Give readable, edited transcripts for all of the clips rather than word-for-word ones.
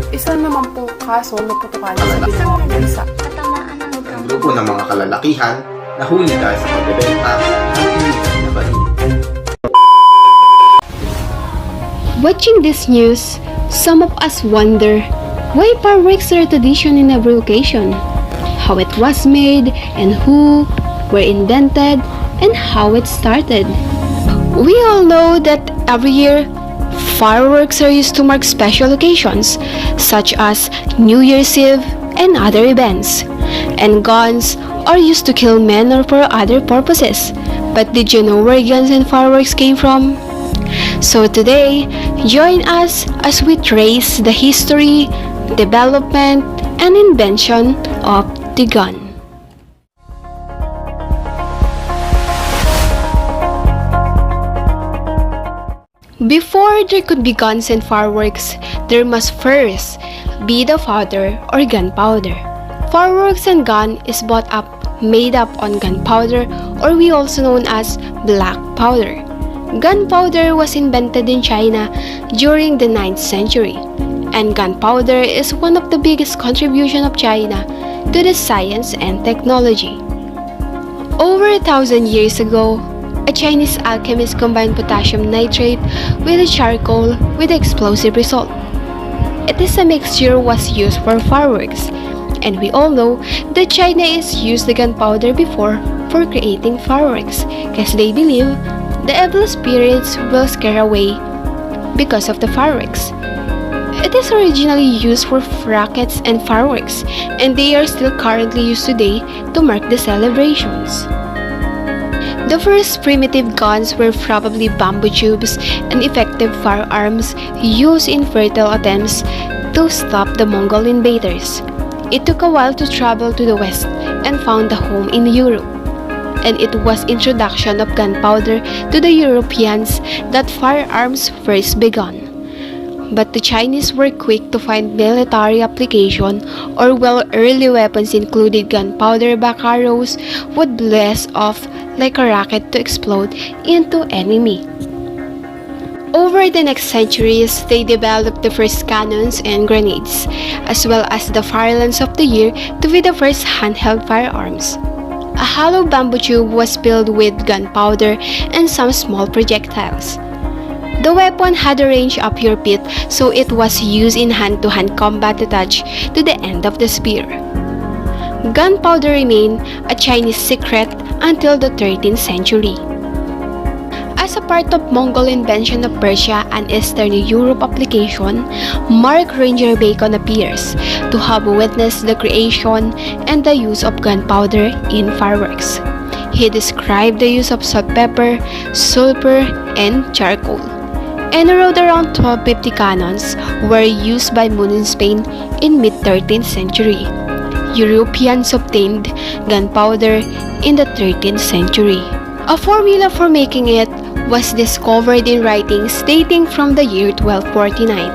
isa naman pong kaso na putukan sa bilang bansa. Ang grupo ng mga kalalakihan nahuli dahil sa pagbebenta ng illegal na baril. Watching this news, some of us wonder why fireworks are a tradition in every occasion, how it was made, and who were invented, and how it started. We all know that every year, fireworks are used to mark special occasions such as New Year's Eve and other events, and guns are used to kill men or for other purposes. But did you know where guns and fireworks came from? So today, join us as we trace the history, development, and invention of the gun. Before there could be guns and fireworks, there must first be the powder or gunpowder. Fireworks and gun is made up on gunpowder, or we also known as black powder. Gunpowder was invented in China during the 9th century, and gunpowder is one of the biggest contributions of China to the science and technology. Over 1,000 years ago, a Chinese alchemist combined potassium nitrate with charcoal with explosive result. It is a mixture was used for fireworks, and we all know that China is used the gunpowder before for creating fireworks, because they believe the evil spirits will scare away because of the fireworks. It is originally used for rockets and fireworks, and they are still currently used today to mark the celebrations. The first primitive guns were probably bamboo tubes and effective firearms used in fertile attempts to stop the Mongol invaders. It took a while to travel to the west and found a home in Europe. And it was introduction of gunpowder to the Europeans that firearms first began. But the Chinese were quick to find military application, or while early weapons included gunpowder, arrows would blast off like a rocket to explode into enemy. Over the next centuries, they developed the first cannons and grenades, as well as the firelands of the year to be the first handheld firearms. A hollow bamboo tube was filled with gunpowder and some small projectiles. The weapon had a range up your feet, so it was used in hand-to-hand combat attached to the end of the spear. Gunpowder remained a Chinese secret until the 13th century. As a part of Mongol invention of Persia and Eastern Europe application, Mark Ranger Bacon appears to have witnessed the creation and the use of gunpowder in fireworks. He described the use of salt, pepper, sulfur, and charcoal, and wrote around 1250 cannons were used by Moon in Spain in mid-13th century. Europeans obtained gunpowder in the 13th century. A formula for making it was discovered in writings dating from the year 1249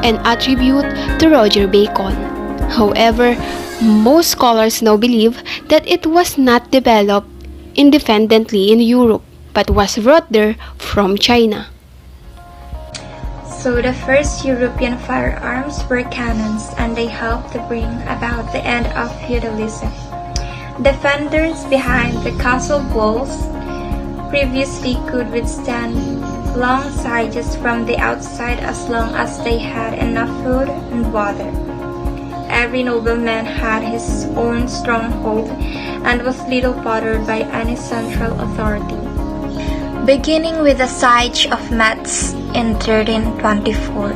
and attributed to Roger Bacon. However, most scholars now believe that it was not developed independently in Europe but was brought there from China. So the first European firearms were cannons, and they helped to bring about the end of feudalism. Defenders behind the castle walls previously could withstand long sieges from the outside as long as they had enough food and water. Every nobleman had his own stronghold and was little bothered by any central authority. Beginning with the siege of Metz in 1324,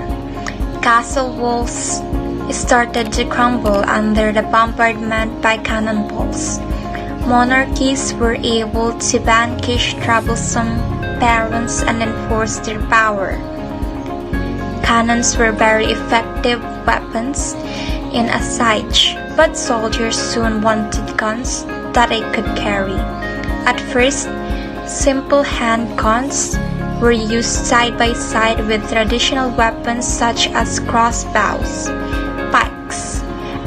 castle walls started to crumble under the bombardment by cannonballs. Monarchies were able to vanquish troublesome barons and enforce their power. Cannons were very effective weapons in a siege, but soldiers soon wanted guns that they could carry. At first, simple hand guns were used side by side with traditional weapons such as crossbows, pikes,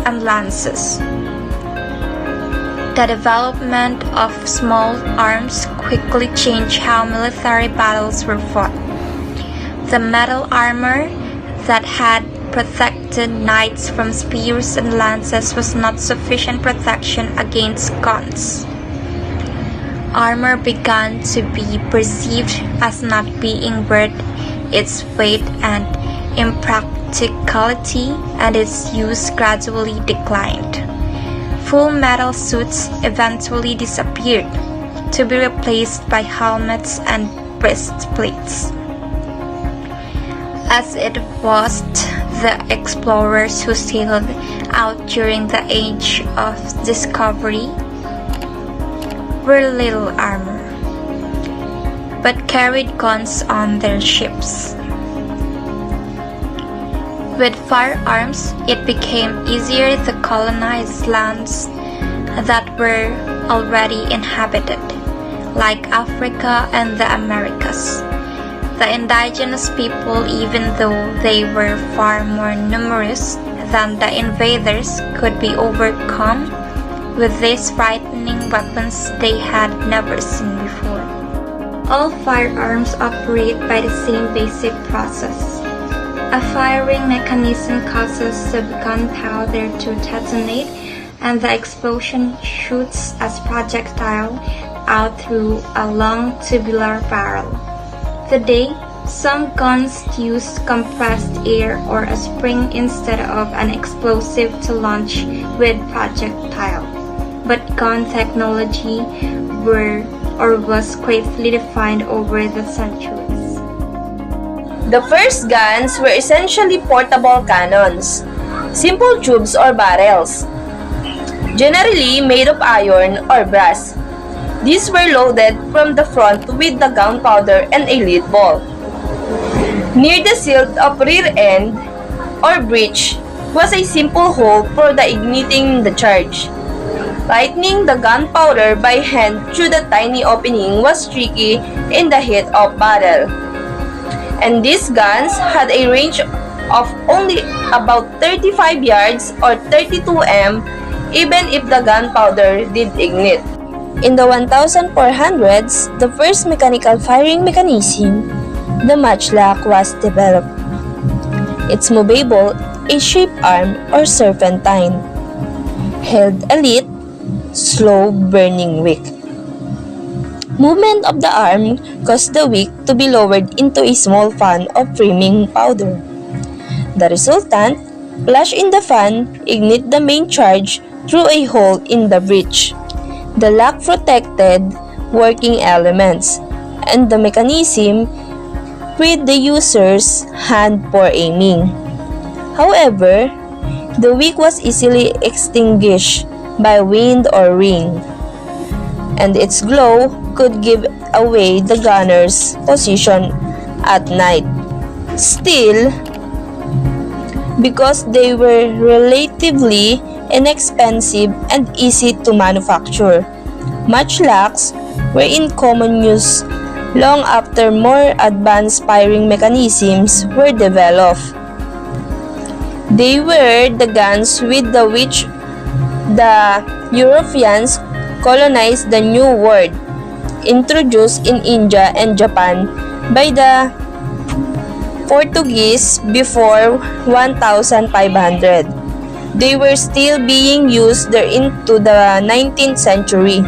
and lances. The development of small arms quickly changed how military battles were fought. The metal armor that had protected knights from spears and lances was not sufficient protection against guns. Armor began to be perceived as not being worth its weight and impracticality, and its use gradually declined. Full metal suits eventually disappeared, to be replaced by helmets and breastplates. As it was, the explorers who sailed out during the Age of Discovery were little armor, but carried guns on their ships. With firearms, it became easier to colonize lands that were already inhabited, like Africa and the Americas. The indigenous people, even though they were far more numerous than the invaders, could be overcome with these frightening weapons they had never seen before. All firearms operate by the same basic process. A firing mechanism causes the gunpowder to detonate, and the explosion shoots a projectile out through a long tubular barrel. Today, some guns use compressed air or a spring instead of an explosive to launch with projectile. But gun technology was greatly defined over the centuries. The first guns were essentially portable cannons, simple tubes or barrels, generally made of iron or brass. These were loaded from the front with the gunpowder and a lead ball. Near the silt of rear end or breech was a simple hole for the igniting the charge. Lighting the gunpowder by hand through the tiny opening was tricky in the heat of battle. And these guns had a range of only about 35 yards or 32 m, even if the gunpowder did ignite. In the 1400s, the first mechanical firing mechanism, the matchlock, was developed. It's movable, a shape arm or serpentine, held a lit, slow burning wick. Movement of the arm caused the wick to be lowered into a small fan of flaming powder. The resultant flash in the fan ignite the main charge through a hole in the breech. The lock protected working elements, and the mechanism freed the user's hand for aiming. However, the wick was easily extinguished by wind or rain, and its glow could give away the gunner's position at night. Still, because they were relatively inexpensive and easy to manufacture, matchlocks were in common use long after more advanced firing mechanisms were developed. They were the guns with which the Europeans colonized the New World, introduced in India and Japan by the Portuguese before 1500. They were still being used there into the 19th century.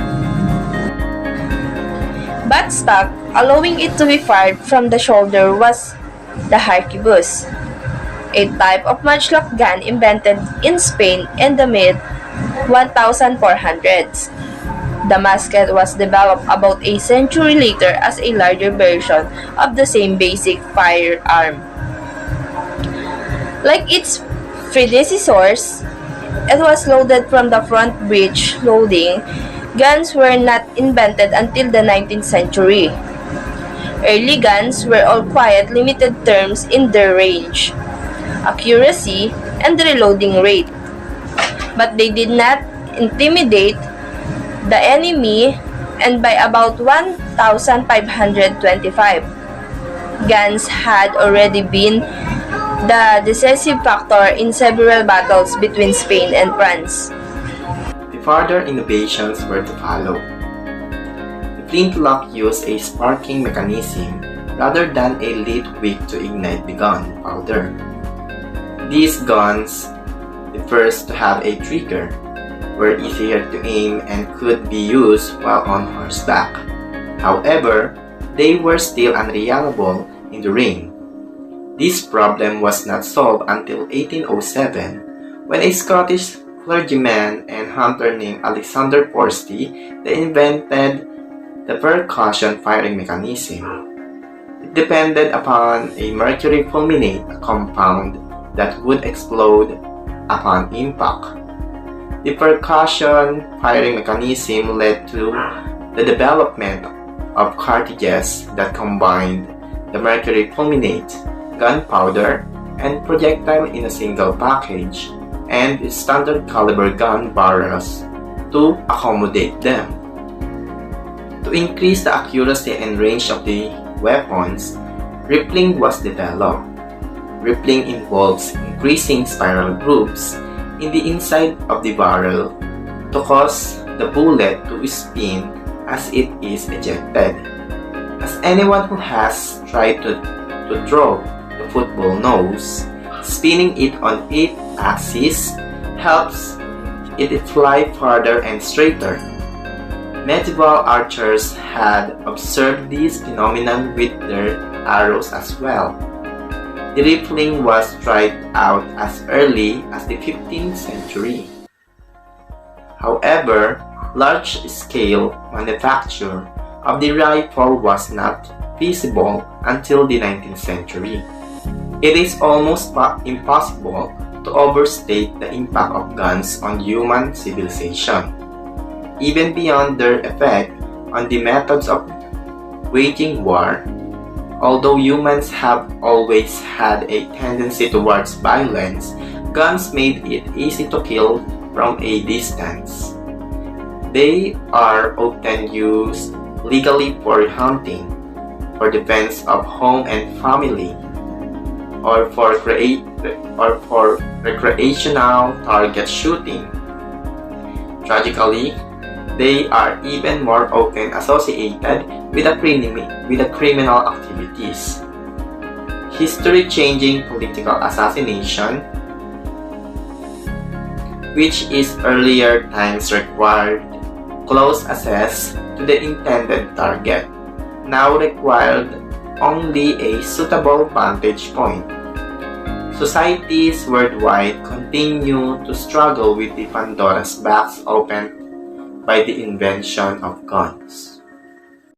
Buttstock, allowing it to be fired from the shoulder, was the harquebus, a type of matchlock gun invented in Spain in the mid-1400s. The musket was developed about a century later as a larger version of the same basic firearm. Like its predecessors, it was loaded from the front breech loading. Guns were not invented until the 19th century. Early guns were all quite limited terms in their range, accuracy, and reloading rate, but they did not intimidate the enemy, and by about 1525, guns had already been the decisive factor in several battles between Spain and France. The further innovations were to follow. The flintlock used a sparking mechanism rather than a lit wick to ignite the gunpowder. These guns, the first to have a trigger, were easier to aim and could be used while on horseback. However, they were still unreliable in the ring. This problem was not solved until 1807, when a Scottish clergyman and hunter named Alexander Forsty invented the percussion firing mechanism. It depended upon a mercury fulminate compound that would explode upon impact. The percussion firing mechanism led to the development of cartridges that combined the mercury fulminate, gunpowder, and projectile in a single package, and standard caliber gun barrels to accommodate them. To increase the accuracy and range of the weapons, rippling was developed. Rippling involves increasing spiral grooves in the inside of the barrel to cause the bullet to spin as it is ejected. As anyone who has tried to throw the football knows, spinning it on its axis helps it fly farther and straighter. Medieval archers had observed this phenomenon with their arrows as well. The riffling was tried out as early as the 15th century. However, large-scale manufacture of the rifle was not feasible until the 19th century. It is almost impossible to overstate the impact of guns on human civilization, even beyond their effect on the methods of waging war. Although humans have always had a tendency towards violence, guns made it easy to kill from a distance. They are often used legally for hunting, for defense of home and family, or for recreational target shooting. Tragically, they are even more often associated with criminal activities. History-changing political assassination, which in earlier times required close access to the intended target, now required only a suitable vantage point. Societies worldwide continue to struggle with the Pandora's box opened by the invention of guns.